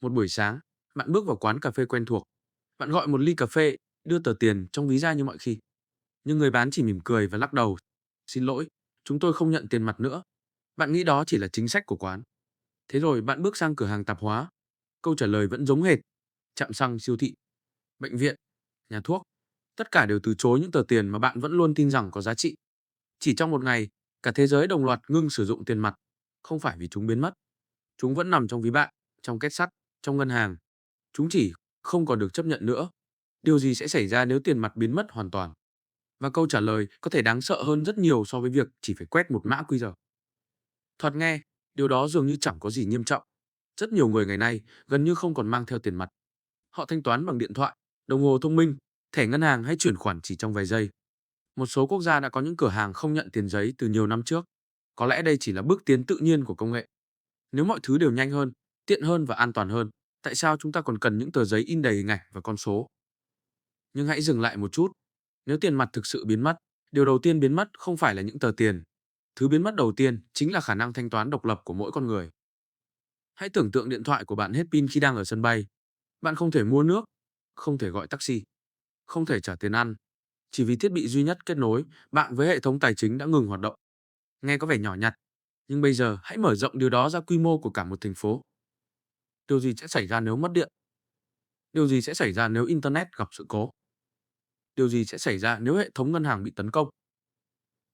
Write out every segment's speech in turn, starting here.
Một buổi sáng, bạn bước vào quán cà phê quen thuộc. Bạn gọi một ly cà phê, đưa tờ tiền trong ví ra như mọi khi. Nhưng người bán chỉ mỉm cười và lắc đầu. Xin lỗi, chúng tôi không nhận tiền mặt nữa. Bạn nghĩ đó chỉ là chính sách của quán. Thế rồi bạn bước sang cửa hàng tạp hóa. Câu trả lời vẫn giống hệt. Trạm xăng, siêu thị, bệnh viện, nhà thuốc. Tất cả đều từ chối những tờ tiền mà bạn vẫn luôn tin rằng có giá trị. Chỉ trong một ngày, cả thế giới đồng loạt ngưng sử dụng tiền mặt. Không phải vì chúng biến mất. Chúng vẫn nằm trong ví bạn, trong két sắt, trong ngân hàng. Chúng chỉ không còn được chấp nhận nữa. Điều gì sẽ xảy ra nếu tiền mặt biến mất hoàn toàn? Và câu trả lời có thể đáng sợ hơn rất nhiều so với việc chỉ phải quét một mã QR. Thoạt nghe, điều đó dường như chẳng có gì nghiêm trọng. Rất nhiều người ngày nay gần như không còn mang theo tiền mặt. Họ thanh toán bằng điện thoại, đồng hồ thông minh, thẻ ngân hàng hay chuyển khoản chỉ trong vài giây. Một số quốc gia đã có những cửa hàng không nhận tiền giấy từ nhiều năm trước. Có lẽ đây chỉ là bước tiến tự nhiên của công nghệ. Nếu mọi thứ đều nhanh hơn, tiện hơn và an toàn hơn, tại sao chúng ta còn cần những tờ giấy in đầy hình ảnh và con số? Nhưng hãy dừng lại một chút. Nếu tiền mặt thực sự biến mất, điều đầu tiên biến mất không phải là những tờ tiền. Thứ biến mất đầu tiên chính là khả năng thanh toán độc lập của mỗi con người. Hãy tưởng tượng điện thoại của bạn hết pin khi đang ở sân bay. Bạn không thể mua nước, không thể gọi taxi, không thể trả tiền ăn. Chỉ vì thiết bị duy nhất kết nối bạn với hệ thống tài chính đã ngừng hoạt động. Nghe có vẻ nhỏ nhặt, nhưng bây giờ hãy mở rộng điều đó ra quy mô của cả một thành phố. Điều gì sẽ xảy ra nếu mất điện? Điều gì sẽ xảy ra nếu Internet gặp sự cố? Điều gì sẽ xảy ra nếu hệ thống ngân hàng bị tấn công?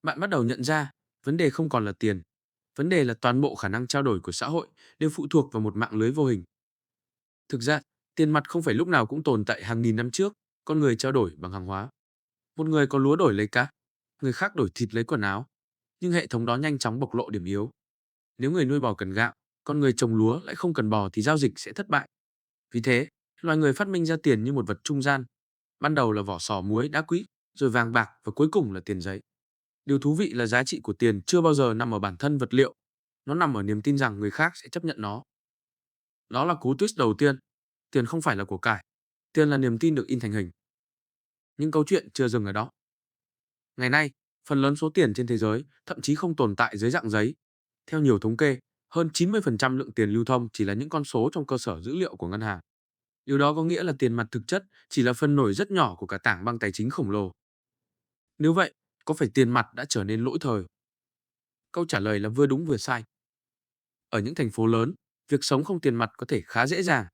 Bạn bắt đầu nhận ra, vấn đề không còn là tiền. Vấn đề là toàn bộ khả năng trao đổi của xã hội đều phụ thuộc vào một mạng lưới vô hình. Thực ra, tiền mặt không phải lúc nào cũng tồn tại hàng nghìn năm trước, con người trao đổi bằng hàng hóa. Một người có lúa đổi lấy cá, người khác đổi thịt lấy quần áo. Nhưng hệ thống đó nhanh chóng bộc lộ điểm yếu. Nếu người nuôi bò cần gạo, con người trồng lúa lại không cần bò thì giao dịch sẽ thất bại. Vì thế, loài người phát minh ra tiền như một vật trung gian. Ban đầu là vỏ sò muối đá quý, rồi vàng bạc và cuối cùng là tiền giấy. Điều thú vị là giá trị của tiền chưa bao giờ nằm ở bản thân vật liệu, nó nằm ở niềm tin rằng người khác sẽ chấp nhận nó. Đó là cú twist đầu tiên. Tiền không phải là của cải, tiền là niềm tin được in thành hình. Nhưng câu chuyện chưa dừng ở đó. Ngày nay, phần lớn số tiền trên thế giới thậm chí không tồn tại dưới dạng giấy. Theo nhiều thống kê, hơn 90% lượng tiền lưu thông chỉ là những con số trong cơ sở dữ liệu của ngân hàng. Điều đó có nghĩa là tiền mặt thực chất chỉ là phần nổi rất nhỏ của cả tảng băng tài chính khổng lồ. Nếu vậy, có phải tiền mặt đã trở nên lỗi thời? Câu trả lời là vừa đúng vừa sai. Ở những thành phố lớn, việc sống không tiền mặt có thể khá dễ dàng.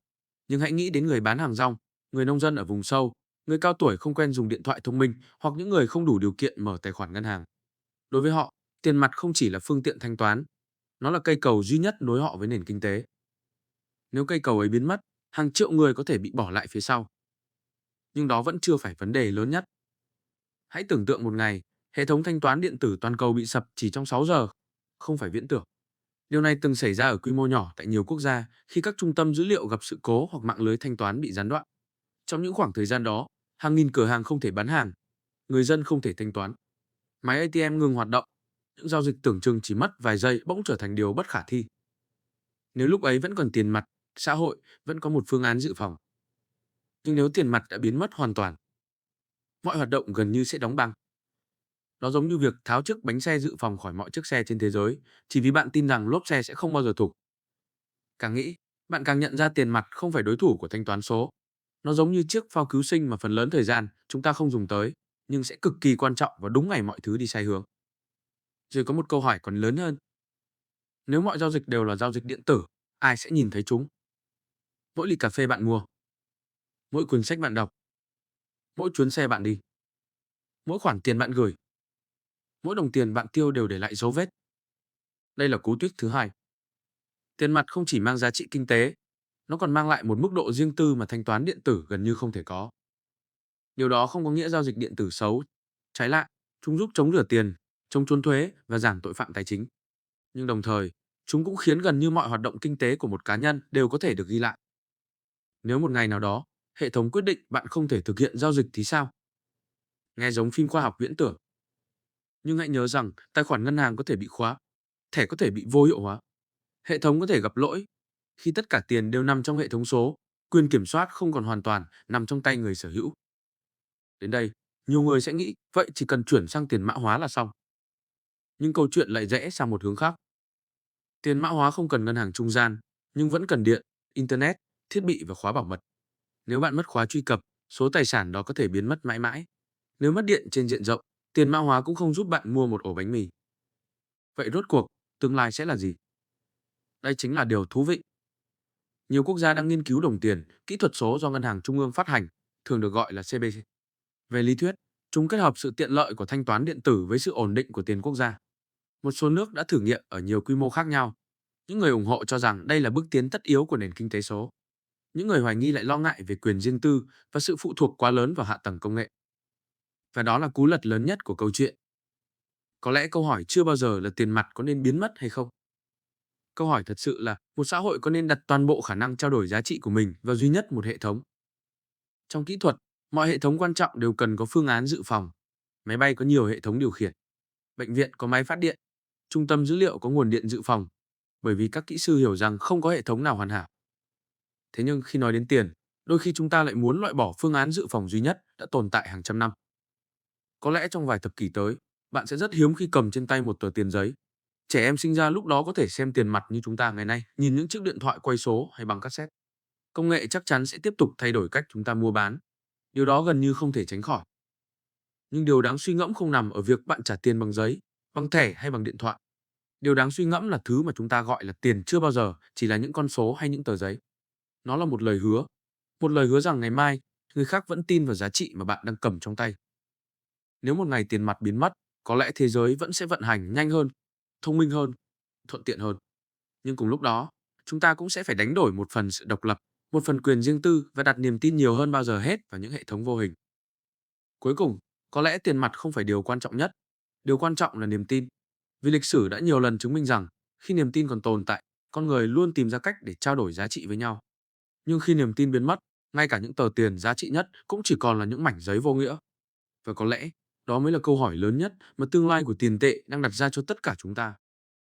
Nhưng hãy nghĩ đến người bán hàng rong, người nông dân ở vùng sâu, người cao tuổi không quen dùng điện thoại thông minh hoặc những người không đủ điều kiện mở tài khoản ngân hàng. Đối với họ, tiền mặt không chỉ là phương tiện thanh toán, nó là cây cầu duy nhất nối họ với nền kinh tế. Nếu cây cầu ấy biến mất, hàng triệu người có thể bị bỏ lại phía sau. Nhưng đó vẫn chưa phải vấn đề lớn nhất. Hãy tưởng tượng một ngày, hệ thống thanh toán điện tử toàn cầu bị sập chỉ trong 6 giờ. Không phải viễn tưởng. Điều này từng xảy ra ở quy mô nhỏ tại nhiều quốc gia khi các trung tâm dữ liệu gặp sự cố hoặc mạng lưới thanh toán bị gián đoạn. Trong những khoảng thời gian đó, hàng nghìn cửa hàng không thể bán hàng, người dân không thể thanh toán, máy ATM ngừng hoạt động, những giao dịch tưởng chừng chỉ mất vài giây bỗng trở thành điều bất khả thi. Nếu lúc ấy vẫn còn tiền mặt, xã hội vẫn có một phương án dự phòng. Nhưng nếu tiền mặt đã biến mất hoàn toàn, mọi hoạt động gần như sẽ đóng băng. Nó giống như việc tháo chiếc bánh xe dự phòng khỏi mọi chiếc xe trên thế giới, chỉ vì bạn tin rằng lốp xe sẽ không bao giờ thủng. Càng nghĩ, bạn càng nhận ra tiền mặt không phải đối thủ của thanh toán số. Nó giống như chiếc phao cứu sinh mà phần lớn thời gian chúng ta không dùng tới, nhưng sẽ cực kỳ quan trọng vào đúng ngày mọi thứ đi sai hướng. Rồi có một câu hỏi còn lớn hơn. Nếu mọi giao dịch đều là giao dịch điện tử, ai sẽ nhìn thấy chúng? Mỗi ly cà phê bạn mua, mỗi cuốn sách bạn đọc, mỗi chuyến xe bạn đi, mỗi khoản tiền bạn gửi, mỗi đồng tiền bạn tiêu đều để lại dấu vết. Đây là cú tuyết thứ hai. Tiền mặt không chỉ mang giá trị kinh tế, nó còn mang lại một mức độ riêng tư mà thanh toán điện tử gần như không thể có. Điều đó không có nghĩa giao dịch điện tử xấu. Trái lại, chúng giúp chống rửa tiền, chống trốn thuế và giảm tội phạm tài chính. Nhưng đồng thời, chúng cũng khiến gần như mọi hoạt động kinh tế của một cá nhân đều có thể được ghi lại. Nếu một ngày nào đó, hệ thống quyết định bạn không thể thực hiện giao dịch thì sao? Nghe giống phim khoa học viễn tưởng. Nhưng hãy nhớ rằng tài khoản ngân hàng có thể bị khóa, thẻ có thể bị vô hiệu hóa, hệ thống có thể gặp lỗi. Khi tất cả tiền đều nằm trong hệ thống số, quyền kiểm soát không còn hoàn toàn nằm trong tay người sở hữu. Đến đây, nhiều người sẽ nghĩ vậy chỉ cần chuyển sang tiền mã hóa là xong. Nhưng câu chuyện lại rẽ sang một hướng khác. Tiền mã hóa không cần ngân hàng trung gian, nhưng vẫn cần điện, internet, thiết bị và khóa bảo mật. Nếu bạn mất khóa truy cập, số tài sản đó có thể biến mất mãi mãi. Nếu mất điện trên diện rộng, tiền mã hóa cũng không giúp bạn mua một ổ bánh mì. Vậy rốt cuộc, tương lai sẽ là gì? Đây chính là điều thú vị. Nhiều quốc gia đang nghiên cứu đồng tiền, kỹ thuật số do ngân hàng trung ương phát hành, thường được gọi là CBDC. Về lý thuyết, chúng kết hợp sự tiện lợi của thanh toán điện tử với sự ổn định của tiền quốc gia. Một số nước đã thử nghiệm ở nhiều quy mô khác nhau. Những người ủng hộ cho rằng đây là bước tiến tất yếu của nền kinh tế số. Những người hoài nghi lại lo ngại về quyền riêng tư và sự phụ thuộc quá lớn vào hạ tầng công nghệ. Và đó là cú lật lớn nhất của câu chuyện. Có lẽ câu hỏi chưa bao giờ là tiền mặt có nên biến mất hay không. Câu hỏi thật sự là một xã hội có nên đặt toàn bộ khả năng trao đổi giá trị của mình vào duy nhất một hệ thống. Trong kỹ thuật, mọi hệ thống quan trọng đều cần có phương án dự phòng. Máy bay có nhiều hệ thống điều khiển. Bệnh viện có máy phát điện. Trung tâm dữ liệu có nguồn điện dự phòng. Bởi vì các kỹ sư hiểu rằng không có hệ thống nào hoàn hảo. Thế nhưng khi nói đến tiền, đôi khi chúng ta lại muốn loại bỏ phương án dự phòng duy nhất đã tồn tại hàng trăm năm. Có lẽ trong vài thập kỷ tới, bạn sẽ rất hiếm khi cầm trên tay một tờ tiền giấy. Trẻ em sinh ra lúc đó có thể xem tiền mặt như chúng ta ngày nay, nhìn những chiếc điện thoại quay số hay băng cassette. Công nghệ chắc chắn sẽ tiếp tục thay đổi cách chúng ta mua bán. Điều đó gần như không thể tránh khỏi. Nhưng điều đáng suy ngẫm không nằm ở việc bạn trả tiền bằng giấy, bằng thẻ hay bằng điện thoại. Điều đáng suy ngẫm là thứ mà chúng ta gọi là tiền chưa bao giờ chỉ là những con số hay những tờ giấy. Nó là một lời hứa. Một lời hứa rằng ngày mai, người khác vẫn tin vào giá trị mà bạn đang cầm trong tay. Nếu một ngày tiền mặt biến mất, có lẽ thế giới vẫn sẽ vận hành nhanh hơn, thông minh hơn, thuận tiện hơn. Nhưng cùng lúc đó, chúng ta cũng sẽ phải đánh đổi một phần sự độc lập, một phần quyền riêng tư và đặt niềm tin nhiều hơn bao giờ hết vào những hệ thống vô hình. Cuối cùng, có lẽ tiền mặt không phải điều quan trọng nhất. Điều quan trọng là niềm tin. Vì lịch sử đã nhiều lần chứng minh rằng khi niềm tin còn tồn tại, con người luôn tìm ra cách để trao đổi giá trị với nhau. Nhưng khi niềm tin biến mất, ngay cả những tờ tiền giá trị nhất cũng chỉ còn là những mảnh giấy vô nghĩa. Và có lẽ đó mới là câu hỏi lớn nhất mà tương lai của tiền tệ đang đặt ra cho tất cả chúng ta.